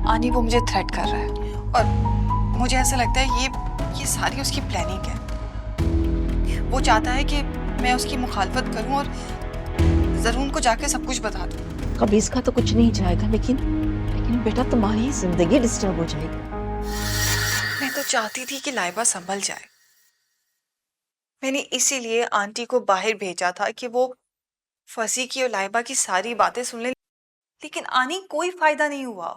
आनी वो मुझे थ्रेट कर रहा है और मुझे ऐसा लगता है ये सारी उसकी प्लानिंग है। वो चाहता है कि मैं उसकी मुखालफत करूं और जरूर को जाके सब कुछ बता दूं। कभी इसका तो कुछ नहीं जाएगा, लेकिन बेटा तुम्हारी जिंदगी डिस्टर्ब हो जाएगी। मैं तो चाहती थी कि लाइबा संभल जाए। मैंने इसीलिए आंटी को बाहर भेजा था कि वो फसी की और लाइबा की सारी बातें सुन ले, लेकिन आनी कोई फायदा नहीं हुआ।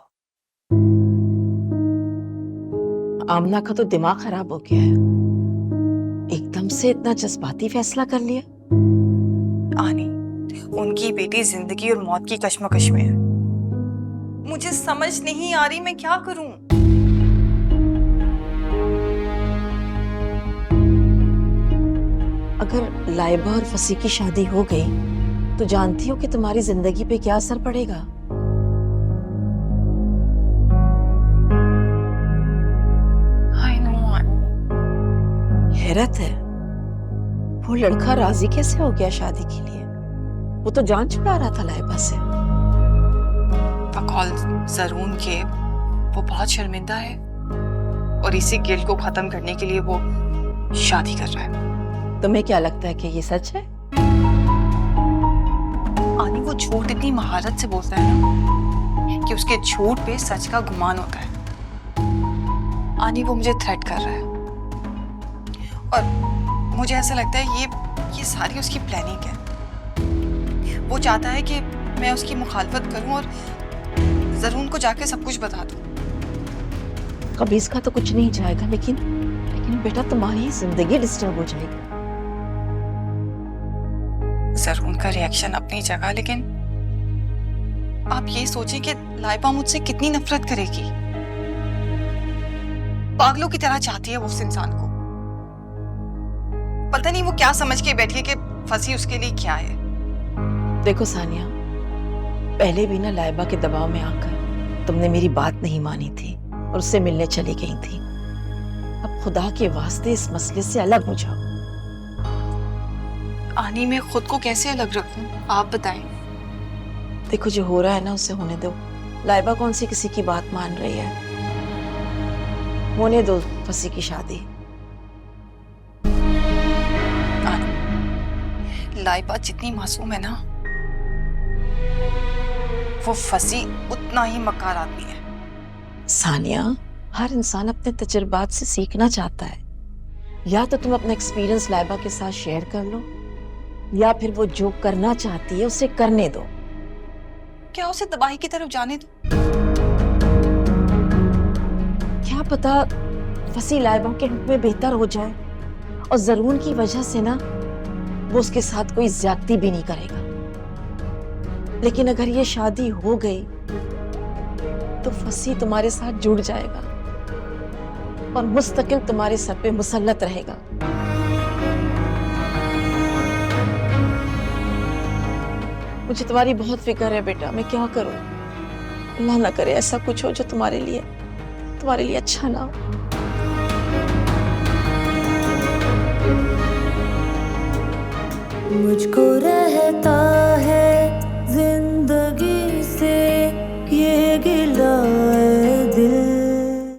आमना का तो दिमाग खराब हो गया है, एकदम से इतना जज्बाती फैसला कर लिया। आनी, उनकी बेटी जिंदगी और मौत की कश्मकश में है। मुझे समझ नहीं आ रही मैं क्या करूं। अगर लाइबा और फसी की शादी हो गई तो जानती हो कि तुम्हारी जिंदगी पे क्या असर पड़ेगा। I know। हैरत है, वो लड़का राजी कैसे हो गया शादी के लिए। वो तो जान छुड़ा रहा था लाइबा से। बकौल जरून के वो बहुत शर्मिंदा है और इसी गिल्ट को खत्म करने के लिए वो शादी कर रहा है। तुम्हें क्या लगता है कि ये सच है? आनी वो झूठ इतनी महारत से बोलता है ना कि उसके झूठ पे सच का गुमान होता है। आनी वो मुझे थ्रेट कर रहा है और मुझे ऐसा लगता है ये सारी उसकी प्लानिंग है। वो चाहता है कि मैं उसकी मुखालफत करूं और जरूर को जाके सब कुछ बता दूं। कभी इसका तो कुछ नहीं जाएगा, लेकिन बेटा तुम्हारी जिंदगी डिस्टर्ब हो जाएगी। जरूर का रिएक्शन अपनी जगह, लेकिन आप ये सोचें कि लाइबा मुझसे कितनी नफरत करेगी। पागलों की तरह चाहती है वो उस इंसान को। पता नहीं वो क्या समझ के बैठी है कि फंसी उसके लिए क्या है। देखो सानिया, पहले भी ना लाइबा के दबाव में आकर तुमने मेरी बात नहीं मानी थी और उससे मिलने चली गई थी। अब खुदा के वास्ते इस मसले से अलग हो जाओ। आनी मैं खुद को कैसे अलग रखूं, आप बताएं। देखो जो हो रहा है ना उसे होने दो। लाइबा कौन सी किसी की बात मान रही है। होने दो फसी की शादी। लाइबा जितनी मासूम है ना, वो फसी उतना ही मक्कार आदमी है। सानिया, हर इंसान अपने तजुर्बात से सीखना चाहता है। या तो तुम अपना एक्सपीरियंस लाइबा के साथ शेयर कर लो, या फिर वो जो करना चाहती है उसे करने दो। क्या उसे तबाही की तरफ जाने दो? क्या पता फसी लाइबा के हक में बेहतर हो जाए और जरून की वजह से ना वो उसके साथ कोई ज्यादती भी नहीं करेगा। लेकिन अगर ये शादी हो गई तो फसी तुम्हारे साथ जुड़ जाएगा और मुस्तकिल तुम्हारे सर पे मुसल्लत रहेगा। मुझे तुम्हारी बहुत फिक्र है बेटा, मैं क्या करूं। अल्लाह ना करे ऐसा कुछ हो जो तुम्हारे लिए अच्छा ना हो। मुझको